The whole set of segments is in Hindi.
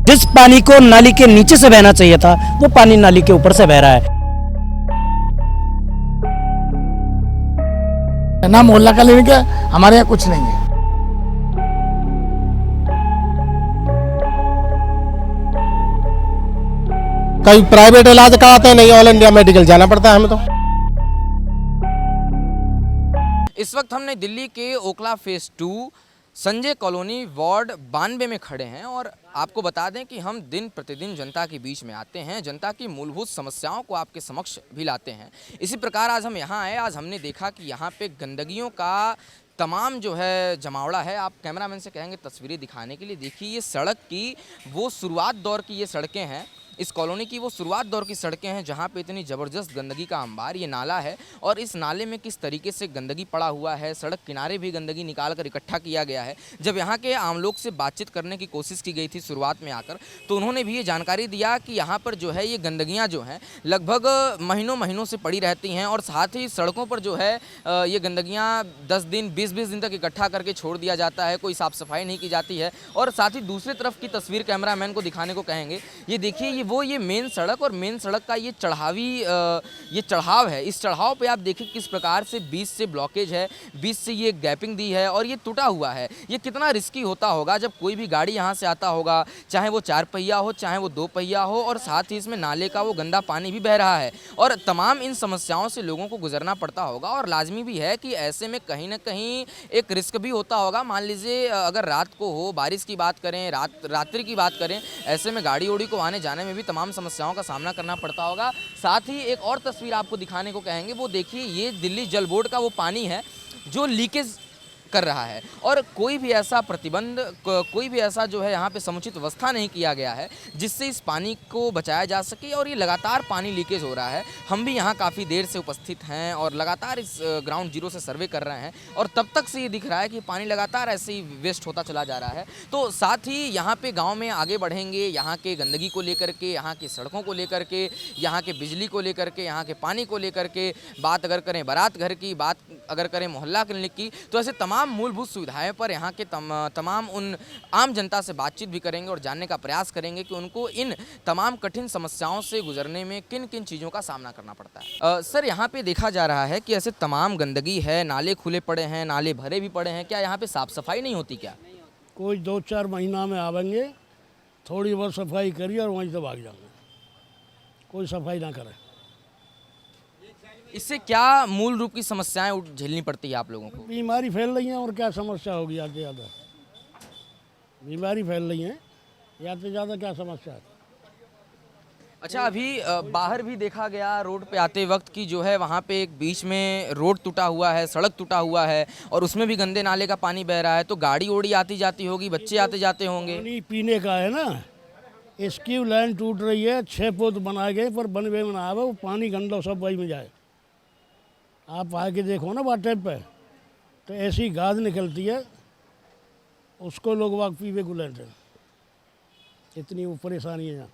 जिस पानी को नाली के नीचे से बहना चाहिए था वो पानी नाली के ऊपर से बह रहा है। ना मोहल्ला क्लिनिक है, हमारे यहाँ कुछ नहीं है। कहीं प्राइवेट इलाज कराते हैं, नहीं ऑल इंडिया मेडिकल जाना पड़ता है हमें तो। इस वक्त हमने दिल्ली के Okhla phase 2 Sanjay colony ward 92 में खड़े हैं और आपको बता दें कि हम दिन प्रतिदिन जनता के बीच में आते हैं, जनता की मूलभूत समस्याओं को आपके समक्ष भी लाते हैं। इसी प्रकार आज हम यहाँ आए। आज हमने देखा कि यहाँ पे गंदगियों का तमाम जो है जमावड़ा है। आप कैमरामैन से कहेंगे तस्वीरें दिखाने के लिए। देखिए ये सड़क की वो शुरुआत दौर की ये सड़कें हैं, इस कॉलोनी की वो शुरुआत दौर की सड़कें हैं जहाँ पे इतनी ज़बरदस्त गंदगी का अंबार। ये नाला है और इस नाले में किस तरीके से गंदगी पड़ा हुआ है, सड़क किनारे भी गंदगी निकाल कर इकट्ठा किया गया है। जब यहाँ के आम लोग से बातचीत करने की कोशिश की गई थी शुरुआत में आकर, तो उन्होंने भी ये जानकारी दिया कि यहाँ पर जो है ये गंदगियाँ जो हैं लगभग महीनों से पड़ी रहती हैं और साथ ही सड़कों पर जो है ये गंदगियाँ 10 दिन 20 दिन तक इकट्ठा करके छोड़ दिया जाता है, कोई साफ़ सफाई नहीं की जाती है। और साथ ही दूसरी तरफ की तस्वीर कैमरामैन को दिखाने को कहेंगे। ये देखिए ये मेन सड़क और मेन सड़क का ये चढ़ाव है। इस चढ़ाव पे आप देखिए किस प्रकार से बीच से ब्लॉकेज है, बीच से ये गैपिंग दी है और ये टूटा हुआ है। ये कितना रिस्की होता होगा जब कोई भी गाड़ी यहाँ से आता होगा, चाहे वो 4 पहिया हो चाहे वो 2 पहिया हो, और साथ ही इसमें नाले का वो गंदा पानी भी बह रहा है और तमाम इन समस्याओं से लोगों को गुजरना पड़ता होगा। और लाजमी भी है कि ऐसे में कहीं ना कहीं एक रिस्क भी होता होगा। मान लीजिए अगर रात को हो, बारिश की बात करें, रात्रि की बात करें, ऐसे में गाड़ी ओड़ी को आने जाने में भी तमाम समस्याओं का सामना करना पड़ता होगा। साथ ही एक और तस्वीर आपको दिखाने को कहेंगे। वो देखिए ये दिल्ली जल बोर्ड का वो पानी है जो लीकेज कर रहा है और कोई भी ऐसा प्रतिबंध, कोई भी ऐसा जो है यहाँ पे समुचित व्यवस्था नहीं किया गया है जिससे इस पानी को बचाया जा सके और ये लगातार पानी लीकेज हो रहा है। हम भी यहाँ काफ़ी देर से उपस्थित हैं और लगातार इस ग्राउंड जीरो से सर्वे कर रहे हैं और तब तक से ये दिख रहा है कि पानी लगातार ऐसे ही वेस्ट होता चला जा रहा है। तो साथ ही यहाँ पे गाँव में आगे बढ़ेंगे, यहाँ के गंदगी को लेकर के, यहाँ की सड़कों को लेकर के, यहाँ के बिजली को लेकर के, यहाँ के पानी को लेकर के बात अगर करें, बारात घर की बात अगर करें, मोहल्ला क्लिनिक की, तो ऐसे तमाम मूलभूत सुविधाएं पर यहाँ के तमाम उन आम जनता से बातचीत भी करेंगे और जानने का प्रयास करेंगे कि उनको इन तमाम कठिन समस्याओं से गुजरने में किन किन चीज़ों का सामना करना पड़ता है। सर यहाँ पे देखा जा रहा है कि ऐसे तमाम गंदगी है, नाले खुले पड़े हैं, नाले भरे भी पड़े हैं, क्या यहाँ पे साफ सफाई नहीं होती क्या? कोई 2-4 महीना में आवेंगे, थोड़ी बहुत सफाई करिए और वहीं से भाग जाएंगे, कोई सफाई ना करे। इससे क्या मूल रूप की समस्याएं झेलनी पड़ती है आप लोगों को? बीमारी फैल रही है और क्या समस्या होगी आते ज़्यादा? बीमारी फैल रही है, आते ज़्यादा क्या समस्या है? अच्छा, अभी बाहर भी देखा गया रोड पे आते वक्त की जो है वहाँ पे एक बीच में रोड टूटा हुआ है, सड़क टूटा हुआ है और उसमें भी गंदे नाले का पानी बह रहा है, तो गाड़ी ओड़ी आती जाती होगी, बच्चे आते जाते होंगे। पानी पीने का है ना, इसकी लाइन टूट रही है, 6 फुट बनाए गए पर बनवे में ना आवे, वो पानी गंदा सब वही में जाए। आप आके देखो ना वाटर पे तो ऐसी गाद निकलती है, उसको लोग वाक पीवे गुलेंट है, इतनी वो परेशानी है यहाँ।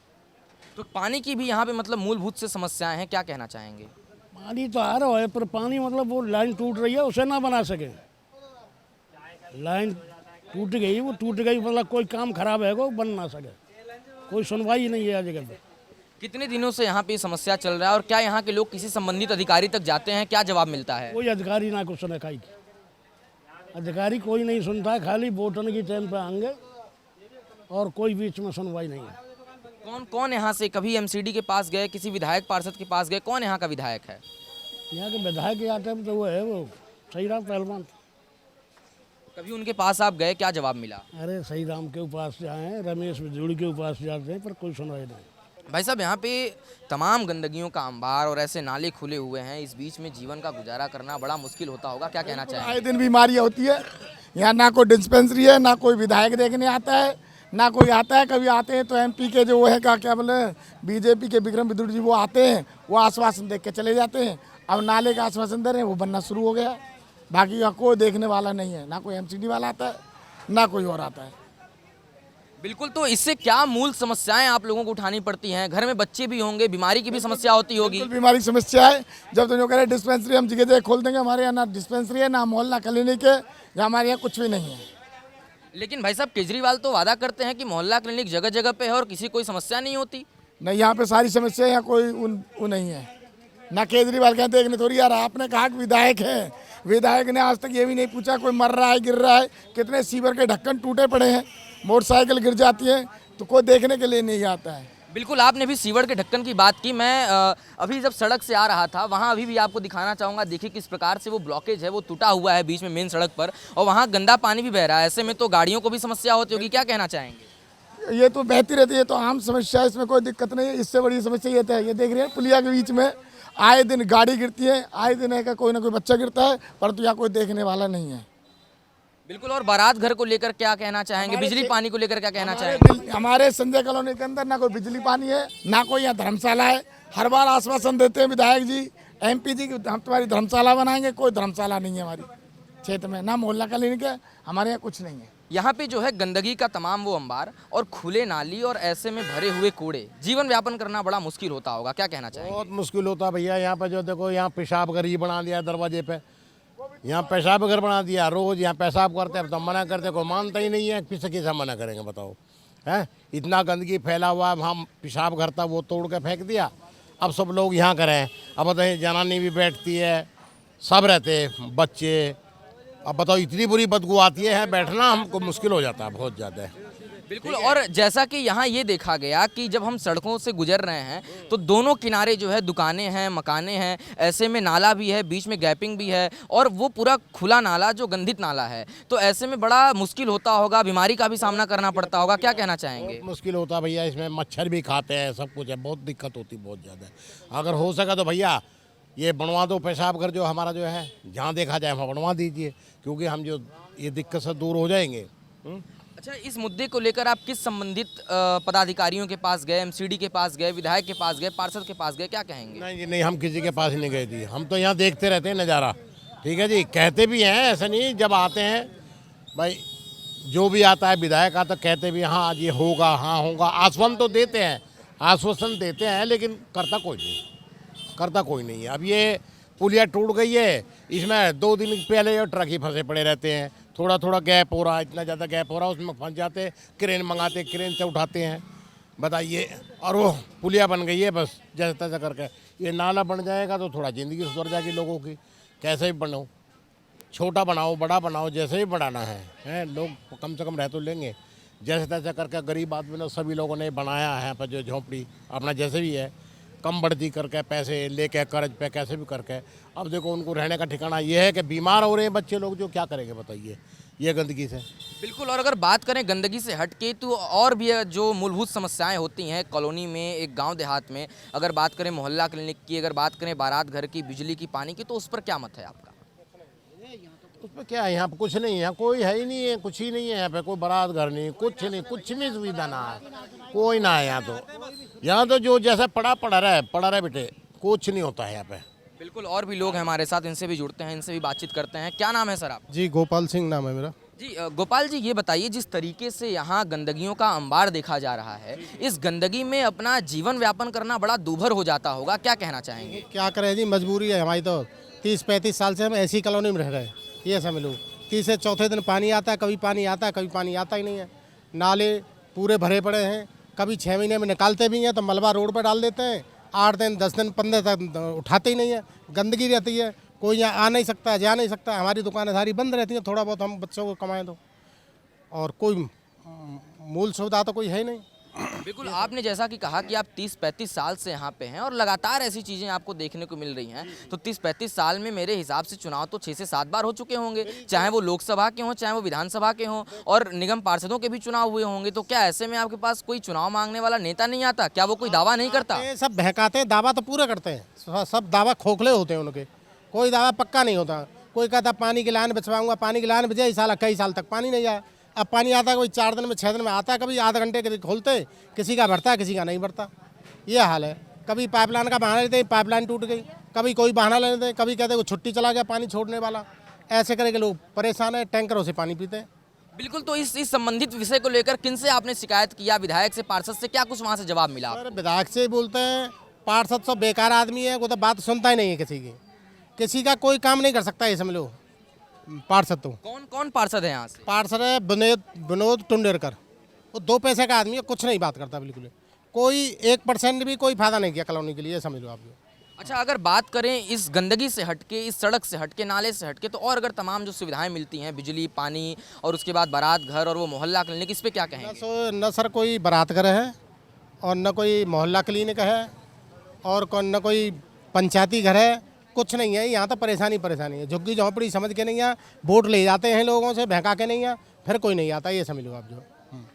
तो पानी की भी यहाँ पे मतलब मूलभूत से समस्याएं हैं, क्या कहना चाहेंगे? पानी तो आ रहा है पर पानी मतलब वो लाइन टूट रही है, उसे ना बना सके। लाइन टूट गई, वो टूट गई मतलब कोई काम खराब है वो बन ना सके, कोई सुनवाई नहीं है जगह पे। कितने दिनों से यहाँ पे समस्या चल रहा है और क्या यहाँ के लोग किसी संबंधित अधिकारी तक जाते हैं, क्या जवाब मिलता है? कोई अधिकारी ना कुछ सुने, खाई अधिकारी कोई नहीं सुनता, खाली वोटन की टाइम पे आएंगे और कोई बीच में सुनवाई नहीं है। कौन कौन यहाँ से कभी एमसीडी के पास गए, किसी विधायक पार्षद के पास गए, कौन यहाँ का विधायक है? यहाँ के विधायक के आते तो वो है वो सही राम पहलवान। कभी उनके पास आप गए, क्या जवाब मिला? अरे सही राम के पास जाए, रमेश बिजूड़ी के पास जाते हैं पर कोई सुनवाई नहीं। भाई साहब, यहाँ पे तमाम गंदगियों का अंबार और ऐसे नाले खुले हुए हैं, इस बीच में जीवन का गुजारा करना बड़ा मुश्किल होता होगा, क्या कहना चाहेंगे? आए दिन बीमारियाँ होती है, यहाँ ना कोई डिस्पेंसरी है, ना कोई विधायक देखने आता है, ना कोई आता है। कभी आते हैं तो एमपी के जो है क्या बोले बीजेपी के विक्रम विदुर जी वो आते हैं, वो आश्वासन देख के चले जाते हैं। अब नाले का आश्वासन दे रहे हैं, वो बनना शुरू हो गया। बाकी का कोई देखने वाला नहीं है, ना कोई एमसीडी वाला आता है, ना कोई और आता है। बिल्कुल, तो इससे क्या मूल समस्याएं आप लोगों को उठानी पड़ती हैं? घर में बच्चे भी होंगे, बीमारी की भी समस्या होती होगी। बीमारी की समस्या है। जब तो जो कह रहे डिस्पेंसरी हम जगह जगह खोल देंगे, हमारे यहाँ ना डिस्पेंसरी है, ना मोहल्ला क्लिनिक है, या हमारे यहाँ कुछ भी नहीं है। लेकिन भाई साहब केजरीवाल तो वादा करते हैं कि मोहल्ला क्लिनिक जगह जगह पे है और किसी कोई समस्या नहीं होती। नहीं, यहाँ पे सारी समस्या, यहाँ कोई वो नहीं है। ना केजरीवाल कहते एक ने थोड़ी, यार आपने कहा कि विधायक है, विधायक ने आज तक ये भी नहीं पूछा कोई मर रहा है, गिर रहा है, कितने सीवर के ढक्कन टूटे पड़े हैं, मोटरसाइकिल गिर जाती है, तो कोई देखने के लिए नहीं आता है। बिल्कुल, आपने भी सीवर के ढक्कन की बात की। मैं अभी जब सड़क से आ रहा था वहाँ अभी भी आपको दिखाना चाहूँगा। देखिए किस प्रकार से वो ब्लॉकेज है, वो टूटा हुआ है बीच में मेन सड़क पर, और वहाँ गंदा पानी भी बह रहा है। ऐसे में तो गाड़ियों को भी समस्या होती होगी, क्या कहना चाहेंगे? ये तो बहती रहती है, तो आम समस्या है, इसमें कोई दिक्कत नहीं है। इससे बड़ी समस्या ये है, ये देख रहे हैं पुलिया के बीच में आए दिन गाड़ी गिरती है, आए दिन है का कोई ना कोई बच्चा गिरता है, परंतु यहाँ कोई देखने वाला नहीं है। बिल्कुल, और बारात घर को लेकर क्या कहना चाहेंगे, बिजली पानी को लेकर क्या कहना चाहेंगे? हमारे संजय कॉलोनी के अंदर ना कोई बिजली पानी है, ना कोई यहाँ धर्मशाला है। हर बार आश्वासन देते हैं विधायक जी, MP जी की हम तुम्हारी धर्मशाला बनाएंगे, कोई धर्मशाला नहीं है हमारी क्षेत्र में, ना मोहल्ला क्लिनिक है, हमारे यहाँ कुछ नहीं है। यहाँ पे जो है गंदगी का तमाम वो अंबार और खुले नाली और ऐसे में भरे हुए कूड़े, जीवन व्यापन करना बड़ा मुश्किल होता होगा, क्या कहना चाहेंगे? बहुत मुश्किल होता भैया। यहाँ पे जो देखो, यहाँ पेशाब घर ही बना दिया दरवाजे पे, यहाँ पेशाब घर बना दिया, रोज यहाँ पेशाब करते हैं, तो मना करते, कोई मानता ही नहीं है, किसे किसे मना करेंगे बताओ? है इतना गंदगी फैला हुआ है, हम पेशाब घर था वो तोड़ के फेंक दिया, अब सब लोग यहाँ करें। अब बताइए, जनानी भी बैठती है, सब रहते बच्चे, अब बताओ इतनी बुरी बदबू आती है, बैठना हमको मुश्किल हो जाता है बहुत ज़्यादा। बिल्कुल, और जैसा कि यहाँ ये देखा गया कि जब हम सड़कों से गुजर रहे हैं तो दोनों किनारे जो है दुकानें हैं, मकाने हैं, ऐसे में नाला भी है, बीच में गैपिंग भी है, और वो पूरा खुला नाला जो गंदित नाला है, तो ऐसे में बड़ा मुश्किल होता होगा, बीमारी का भी सामना करना पड़ता होगा, क्या कहना चाहेंगे? मुश्किल होता भैया, इसमें मच्छर भी खाते हैं, सब कुछ है, बहुत दिक्कत होती बहुत ज़्यादा। अगर हो सका तो भैया ये बनवा दो पेशाब घर, जो हमारा जो है जहाँ देखा जाए वहाँ बनवा दीजिए, क्योंकि हम जो ये दिक्कत से दूर हो जाएंगे। अच्छा, इस मुद्दे को लेकर आप किस संबंधित पदाधिकारियों के पास गए, MCD के पास गए, विधायक के पास गए, पार्षद के पास गए, क्या कहेंगे? नहीं जी नहीं, हम किसी के पास ही नहीं गए थी, हम तो यहाँ देखते रहते हैं नज़ारा। ठीक है जी, कहते भी हैं, ऐसा नहीं, जब आते हैं भाई जो भी आता है विधायक आता, कहते भी हाँ आज ये होगा, हाँ होगा, आश्वासन तो देते हैं, आश्वासन देते हैं, लेकिन करता कोई नहीं है। अब ये पुलिया टूट गई है, इसमें 2 दिन पहले ये ट्रक ही फंसे पड़े रहते हैं, थोड़ा थोड़ा गैप हो रहा है, इतना ज़्यादा गैप हो रहा है, उसमें फंस जाते, क्रेन मंगाते, क्रेन से उठाते हैं, बताइए। और वो पुलिया बन गई है, बस जैसे तैसा करके। ये नाला बन जाएगा तो थोड़ा ज़िंदगी सुधर जाएगी लोगों की, कैसे भी बनाओ, छोटा बनाओ बड़ा बनाओ, जैसे भी बढ़ाना है लोग कम से कम रह तो लेंगे। जैसे तैसा करके गरीब आदमी ने सभी लोगों ने बनाया है यहाँ पर जो झोंपड़ी अपना, जैसे भी है कम बढ़ती करके, पैसे लेके कर्ज पे कैसे भी करके। अब देखो उनको रहने का ठिकाना ये है कि बीमार हो रहे हैं बच्चे लोग, जो क्या करेंगे बताइए ये गंदगी से। बिल्कुल, और अगर बात करें गंदगी से हटके तो और भी जो मूलभूत समस्याएं होती हैं कॉलोनी में, एक गांव देहात में, अगर बात करें मोहल्ला क्लिनिक की, अगर बात करें बारात घर की, बिजली की, पानी की, तो उस पर क्या मत है आपका? उसमें क्या है, यहाँ पे कुछ नहीं है, कोई है ही नहीं है, कुछ ही नहीं है यहाँ पे, कोई बारात घर नहीं, कुछ नहीं, कुछ भी सुविधा ना है, कोई ना है यहाँ तो जो जैसा पड़ा रहे बेटे, कुछ नहीं होता है यहाँ पे। बिल्कुल, और भी लोग हैं हमारे साथ, इनसे भी जुड़ते हैं, इनसे भी बातचीत करते हैं। क्या नाम है सर आप? जी गोपाल सिंह नाम है मेरा। जी गोपाल जी, ये बताइए, जिस तरीके से यहाँ गंदगियों का अंबार देखा जा रहा है, इस गंदगी में अपना जीवन व्यापन करना बड़ा दूभर हो जाता होगा, क्या कहना चाहेंगे? क्या करें जी, मजबूरी है हमारी, तो 30-35 साल से हम ऐसी कॉलोनी में रह रहे हैं, ये समझ लो। 3 से चौथे दिन पानी आता है, कभी पानी आता है, कभी पानी आता ही नहीं है। नाले पूरे भरे पड़े हैं, कभी 6 महीने में निकालते भी हैं तो मलबा रोड पर डाल देते हैं, 8 दिन 10 दिन 15 तक उठाते ही नहीं है, गंदगी रहती है, कोई यहाँ आ नहीं सकता, जा नहीं सकता, हमारी दुकानें सारी बंद रहती हैं, थोड़ा बहुत हम बच्चों को कमाएं तो, और कोई मूल सुविधा तो कोई है ही नहीं। बिल्कुल, आपने जैसा कि कहा कि आप 30-35 साल से यहाँ पे हैं और लगातार ऐसी चीज़ें आपको देखने को मिल रही हैं, तो 30-35 साल में मेरे हिसाब से चुनाव तो 6 से 7 बार हो चुके होंगे, चाहे वो लोकसभा के हों, चाहे वो विधानसभा के हों, और निगम पार्षदों के भी चुनाव हुए होंगे। तो क्या ऐसे में आपके पास कोई चुनाव मांगने वाला नेता नहीं आता? क्या वो कोई दावा नहीं करता? सब बहकाते हैं, दावा तो पूरा करते हैं, सब दावा खोखले होते हैं उनके, कोई दावा पक्का नहीं होता। कोई कहता पानी की लाइन बिछवाऊंगा, पानी की लाइन बिछाई, साला कई साल तक पानी नहीं आया। अब पानी आता है कोई 4 दिन में 6 दिन में आता है, कभी आधा घंटे के खोलते, किसी का भरता है किसी का नहीं भरता, ये हाल है। कभी पाइपलाइन का बहाना लेते हैं, पाइपलाइन टूट गई, कभी कोई बहाना ले लेते हैं, कभी कहते हैं वो छुट्टी चला गया पानी छोड़ने वाला, ऐसे करके लोग परेशान है, टैंकरों से पानी पीते हैं। बिल्कुल, तो इस संबंधित विषय को लेकर किन से आपने शिकायत किया? विधायक से, पार्षद से, क्या कुछ वहाँ से जवाब मिला? सर विधायक से बोलते हैं, पार्षद सब बेकार आदमी है, वो तो बात सुनता ही नहीं है किसी की, किसी का कोई काम नहीं कर सकता, ये समझ लो। पार्षद तो कौन कौन पार्षद है यहाँ से? पार्षद है विनोद टुंडेरकर। वो 2 पैसे का आदमी है, कुछ नहीं बात करता बिल्कुल। कोई 1% भी कोई फायदा नहीं किया कॉलोनी के लिए, समझ लो आप। अच्छा, अगर बात करें इस गंदगी से हटके, इस सड़क से हटके, नाले से हटके, तो और अगर तमाम जो सुविधाएं मिलती हैं, बिजली, पानी और उसके बाद बारात घर और वो मोहल्ला क्लिनिक, इस पे क्या कहेंगे? न सर कोई बारात घर है और न कोई मोहल्ला क्लिनिक है और न कोई पंचायती घर है, कुछ नहीं है। यहाँ तो परेशानी है। झुग्गी झोंपड़ी समझ के नहीं है, वोट ले जाते हैं लोगों से बहका के नहीं है, फिर कोई नहीं आता, ये समझ लो आप। जो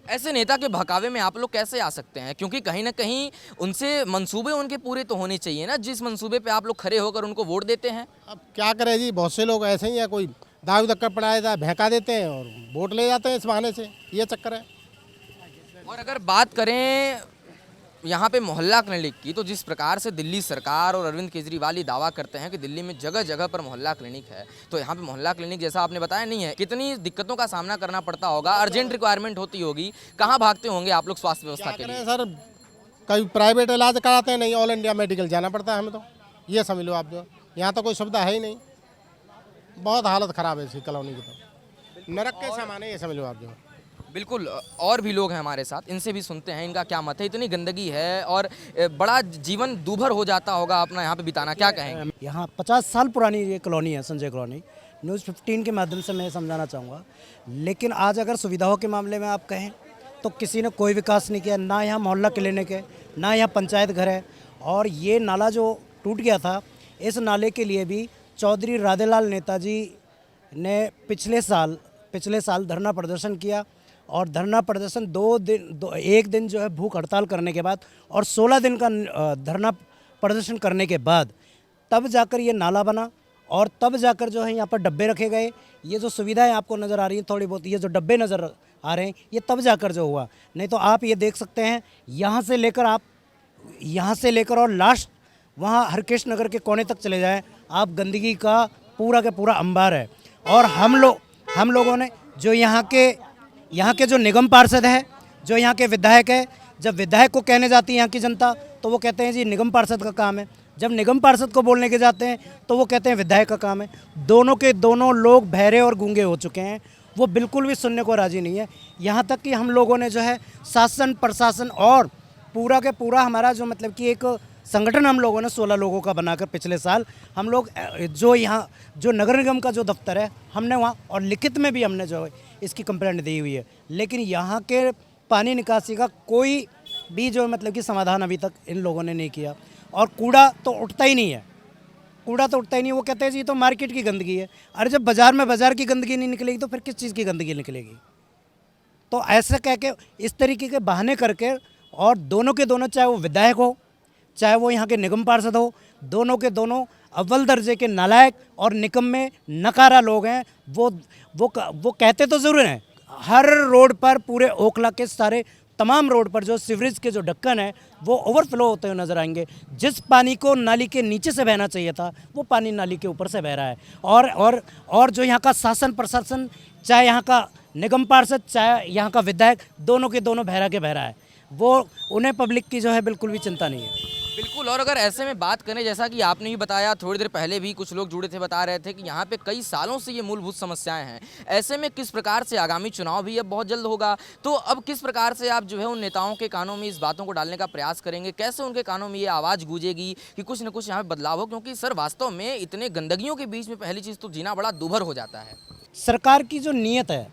ऐसे नेता के बहकावे में आप लोग कैसे आ सकते हैं? क्योंकि कहीं ना कहीं उनसे मंसूबे उनके पूरे तो होने चाहिए ना, जिस मंसूबे पे आप लोग खड़े होकर उनको वोट देते हैं। अब क्या करें जी, बहुत से लोग ऐसे ही हैं, कोई दारू धक्का पड़ाया था बहका देते हैं और वोट ले जाते हैं इस बहाने से, ये चक्कर है। और अगर बात करें यहाँ पे मोहल्ला क्लिनिक की, तो जिस प्रकार से दिल्ली सरकार और अरविंद केजरीवाल ये दावा करते हैं कि दिल्ली में जगह जगह पर मोहल्ला क्लिनिक है, तो यहाँ पे मोहल्ला क्लिनिक जैसा आपने बताया नहीं है। कितनी दिक्कतों का सामना करना पड़ता होगा, अर्जेंट रिक्वायरमेंट होती होगी, कहाँ भागते होंगे आप लोग स्वास्थ्य व्यवस्था के लिए? सर कभी प्राइवेट इलाज कराते हैं, नहीं ऑल इंडिया मेडिकल जाना पड़ता है हमें, तो ये समझ लो आप। जो यहाँ तो कोई सुविधा है ही नहीं, बहुत हालत ख़राब है इसी कॉलोनी की, तो नरक के समान है, ये समझ लो आप। जो बिल्कुल, और भी लोग हैं हमारे साथ, इनसे भी सुनते हैं इनका क्या मत है। इतनी गंदगी है और बड़ा जीवन दूभर हो जाता होगा अपना यहाँ पे बिताना, क्या कहेंगे? यहाँ 50 साल पुरानी ये कॉलोनी है, संजय कॉलोनी। न्यूज़ 15 के माध्यम से मैं समझाना चाहूँगा। लेकिन आज अगर सुविधाओं के मामले में आप कहें तो किसी ने कोई विकास नहीं किया, ना यहाँ मोहल्ला क्लिनिक है, ना यहाँ पंचायत घर है। और ये नाला जो टूट गया था, इस नाले के लिए भी चौधरी राधेलाल नेताजी ने पिछले साल धरना प्रदर्शन किया। और धरना प्रदर्शन 1 दिन जो है भूख हड़ताल करने के बाद और 16 दिन का धरना प्रदर्शन करने के बाद तब जाकर ये नाला बना और तब जाकर जो है यहाँ पर डब्बे रखे गए। ये जो सुविधाएं आपको नज़र आ रही हैं थोड़ी बहुत, ये जो डब्बे नज़र आ रहे हैं, ये तब जाकर जो हुआ। नहीं तो आप ये देख सकते हैं, यहाँ से लेकर और लास्ट वहाँ हरकृष्ण नगर के कोने तक चले जाएँ, आप गंदगी का पूरा अंबार है। और हम लोगों ने जो यहाँ के जो निगम पार्षद है, जो यहाँ के विधायक है, जब विधायक को कहने जाती है यहाँ की जनता तो वो कहते हैं जी निगम पार्षद का काम है। जब निगम पार्षद को बोलने के जाते हैं तो वो कहते हैं विधायक का काम है। दोनों के दोनों लोग बहरे और गूंगे हो चुके हैं, वो बिल्कुल भी सुनने को राजी नहीं है। यहाँ तक कि हम लोगों ने जो है शासन प्रशासन और पूरा के पूरा हमारा जो मतलब कि एक संगठन हम लोगों ने 16 लोगों का बनाकर पिछले साल हम लोग जो नगर निगम का जो दफ्तर है, हमने वहाँ और लिखित में भी हमने जो है इसकी कंप्लेंट दी हुई है। लेकिन यहाँ के पानी निकासी का कोई भी जो मतलब कि समाधान अभी तक इन लोगों ने नहीं किया। और कूड़ा तो उठता ही नहीं है, वो कहते हैं जी तो मार्केट की गंदगी है। अरे जब बाज़ार की गंदगी नहीं निकलेगी तो फिर किस चीज़ की गंदगी निकलेगी? तो ऐसा कह के इस तरीके के बहाने करके, और दोनों के दोनों, चाहे वो विधायक हो चाहे वो यहाँ के निगम पार्षद हो, दोनों के दोनों अव्वल दर्जे के नालायक और निकम्मे नकारा लोग हैं। वो कहते तो ज़रूर हैं, हर रोड पर पूरे ओखला के सारे तमाम रोड पर जो सीवरेज के जो ढक्कन है वो ओवरफ्लो होते हुए नज़र आएंगे। जिस पानी को नाली के नीचे से बहना चाहिए था वो पानी नाली के ऊपर से बह रहा है। और जो यहाँ का शासन प्रशासन, चाहे यहाँ का निगम पार्षद चाहे यहाँ का विधायक, दोनों के दोनों बहरा के बहरा है। वो उन्हें पब्लिक की जो है बिल्कुल भी चिंता नहीं है। बिल्कुल। और अगर ऐसे में बात करें, जैसा कि आपने भी बताया, थोड़ी देर पहले भी कुछ लोग जुड़े थे, बता रहे थे कि यहाँ पे कई सालों से ये मूलभूत समस्याएं हैं। ऐसे में किस प्रकार से, आगामी चुनाव भी अब बहुत जल्द होगा, तो अब किस प्रकार से आप जो है उन नेताओं के कानों में इस बातों को डालने का प्रयास करेंगे? कैसे उनके कानों में ये आवाज़ गूंजेगी कि कुछ न कुछ यहाँ पे बदलाव हो? क्योंकि सर वास्तव में इतने गंदगियों के बीच में पहली चीज़ तो जीना बड़ा दूभर हो जाता है। सरकार की जो नीयत है,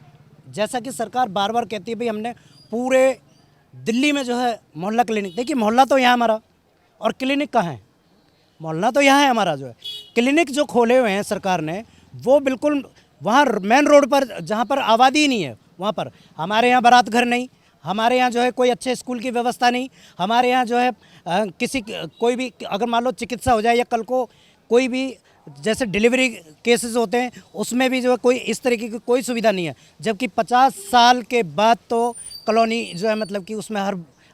जैसा कि सरकार बार बार कहती है भाई हमने पूरे दिल्ली में जो है मोहल्ला क्लिनिक, देखिए मोहल्ला तो यहाँ हमारा और क्लिनिक कहाँ है? मोहल्ला तो यहाँ है हमारा। जो है क्लिनिक जो खोले हुए हैं सरकार ने, वो बिल्कुल वहाँ मेन रोड पर जहाँ पर आबादी ही नहीं है, वहाँ पर। हमारे यहाँ बारात घर नहीं, हमारे यहाँ जो है कोई अच्छे स्कूल की व्यवस्था नहीं, हमारे यहाँ जो है कोई भी अगर मान लो चिकित्सा हो जाए या कल को कोई भी जैसे डिलीवरी केसेस होते हैं उसमें भी जो है कोई इस तरीके की कोई सुविधा नहीं है। जबकि 50 साल के बाद तो कॉलोनी जो है मतलब कि उसमें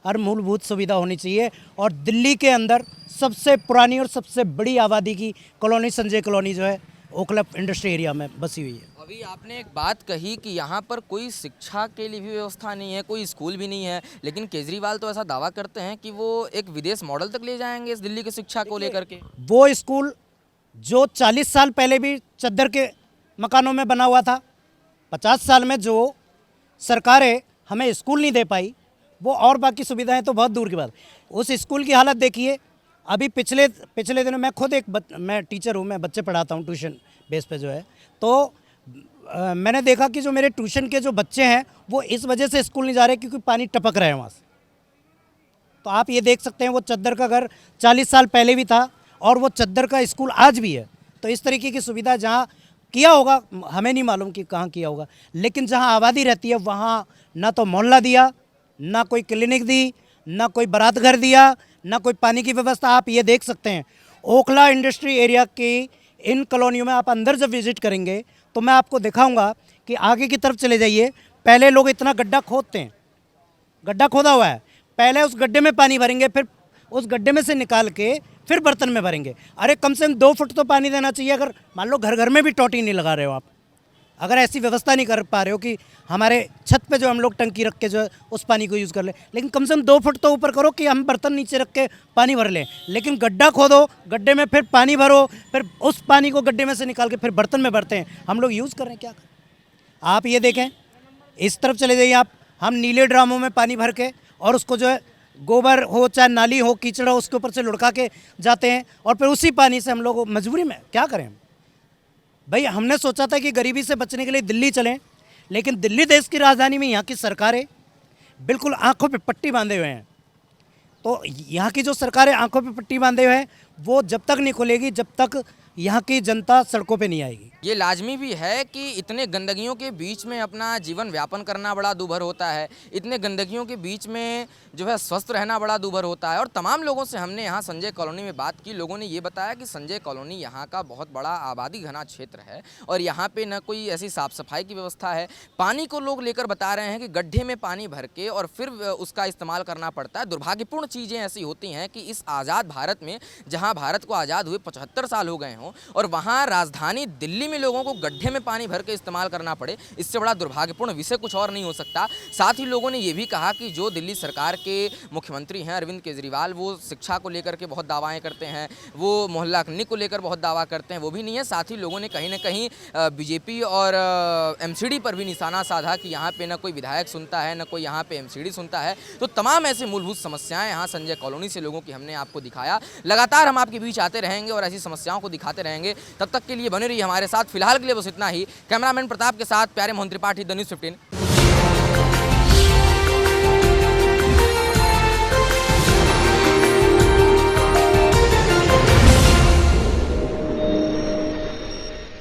हर मूलभूत सुविधा होनी चाहिए। और दिल्ली के अंदर सबसे पुरानी और सबसे बड़ी आबादी की कॉलोनी संजय कॉलोनी जो है ओखला इंडस्ट्री एरिया में बसी हुई है। अभी आपने एक बात कही कि यहाँ पर कोई शिक्षा के लिए भी व्यवस्था नहीं है, कोई स्कूल भी नहीं है, लेकिन केजरीवाल तो ऐसा दावा करते हैं कि वो एक विदेश मॉडल तक ले जाएंगे इस दिल्ली की शिक्षा को लेकर के। वो स्कूल जो 40 साल पहले भी चद्दर के मकानों में बना हुआ था। 50 साल में जो सरकारें हमें स्कूल नहीं दे पाई, वो और बाकी सुविधाएं तो बहुत दूर की बात। उस स्कूल की हालत देखिए। अभी पिछले दिनों मैं खुद मैं टीचर हूँ, मैं बच्चे पढ़ाता हूँ ट्यूशन बेस पे जो है, तो मैंने देखा कि जो मेरे ट्यूशन के जो बच्चे हैं वो इस वजह से स्कूल नहीं जा रहे क्योंकि पानी टपक रहा है वहाँ से। तो आप ये देख सकते हैं वो चद्दर का घर 40 साल पहले भी था और वो चद्दर का स्कूल आज भी है। तो इस तरीके की सुविधा जहाँ किया होगा, हमें नहीं मालूम कि कहाँ किया होगा, लेकिन जहाँ आबादी रहती है वहाँ ना तो मोहल्ला दिया, ना कोई क्लिनिक दी, ना कोई बारात घर दिया, ना कोई पानी की व्यवस्था। आप ये देख सकते हैं ओखला इंडस्ट्री एरिया की इन कॉलोनियों में आप अंदर जब विजिट करेंगे तो मैं आपको दिखाऊंगा कि आगे की तरफ चले जाइए। पहले लोग इतना गड्ढा खोदते हैं, गड्ढा खोदा हुआ है, पहले उस गड्ढे में पानी भरेंगे, फिर उस गड्ढे में से निकाल के फिर बर्तन में भरेंगे। अरे कम से कम 2 फुट तो पानी देना चाहिए। अगर मान लो घर घर में भी टोटी नहीं लगा रहे हो आप, अगर ऐसी व्यवस्था नहीं कर पा रहे हो कि हमारे छत पे जो हम लोग टंकी रख के जो है उस पानी को यूज़ कर लें, लेकिन कम से कम 2 फुट तो ऊपर करो कि हम बर्तन नीचे रख के पानी भर लें। लेकिन गड्ढा खोदो, गड्ढे में फिर पानी भरो, फिर उस पानी को गड्ढे में से निकाल के फिर बर्तन में भरते हैं। हम लोग यूज़ कर रहे हैं, क्या करें। आप ये देखें, इस तरफ चले जाइए आप, हम नीले ड्रामों में पानी भर के और उसको जो है गोबर हो चाहे नाली हो कीचड़ हो उसके ऊपर से लुढ़का के जाते हैं और फिर उसी पानी से हम लोग मजबूरी में क्या करें। भाई हमने सोचा था कि गरीबी से बचने के लिए दिल्ली चलें, लेकिन दिल्ली देश की राजधानी में यहाँ की सरकारें बिल्कुल आंखों पे पट्टी बांधे हुए हैं। तो यहाँ की जो सरकारें आंखों पे पट्टी बांधे हुए हैं वो जब तक नहीं खुलेगी जब तक यहाँ की जनता सड़कों पे नहीं आएगी। ये लाजमी भी है कि इतने गंदगियों के बीच में अपना जीवन व्यापन करना बड़ा दूभर होता है, इतने गंदगियों के बीच में जो है स्वस्थ रहना बड़ा दूभर होता है। और तमाम लोगों से हमने यहाँ संजय कॉलोनी में बात की, लोगों ने ये बताया कि संजय कॉलोनी यहाँ का बहुत बड़ा आबादी घना क्षेत्र है और यहाँ पे न कोई ऐसी साफ़ सफाई की व्यवस्था है। पानी को लोग लेकर बता रहे हैं कि गड्ढे में पानी भर के और फिर उसका इस्तेमाल करना पड़ता है। दुर्भाग्यपूर्ण चीज़ें ऐसी होती हैं कि इस आज़ाद भारत में, जहाँ भारत को आज़ाद हुए 75 साल हो गए हों और वहाँ राजधानी दिल्ली में लोगों को गड्ढे में पानी भर के इस्तेमाल करना पड़े, इससे बड़ा दुर्भाग्यपूर्ण विषय कुछ और नहीं हो सकता। साथ ही लोगों ने ये भी कहा कि जो दिल्ली सरकार के मुख्यमंत्री हैं अरविंद केजरीवाल, वो शिक्षा को लेकर के बहुत दावाएं करते हैं, वो मोहल्ला क्लिनिक को लेकर बहुत दावा करते हैं, वो भी नहीं है। साथ ही लोगों ने कहीं ना कहीं बीजेपी और एमसीडी पर भी निशाना साधा कि यहाँ पे ना कोई विधायक सुनता है, ना कोई यहाँ पे एमसीडी सुनता है। तो तमाम ऐसी मूलभूत समस्याएं यहाँ संजय कॉलोनी से लोगों की हमने आपको दिखाया। लगातार हम आपके बीच आते रहेंगे और ऐसी समस्याओं को दिखाते रहेंगे। तब तक के लिए बने रहिए हमारे साथ। फिलहाल के लिए बस इतना ही। कैमरामैन प्रताप के साथ प्यारे मोहन त्रिपाठी, द न्यूज़ 15।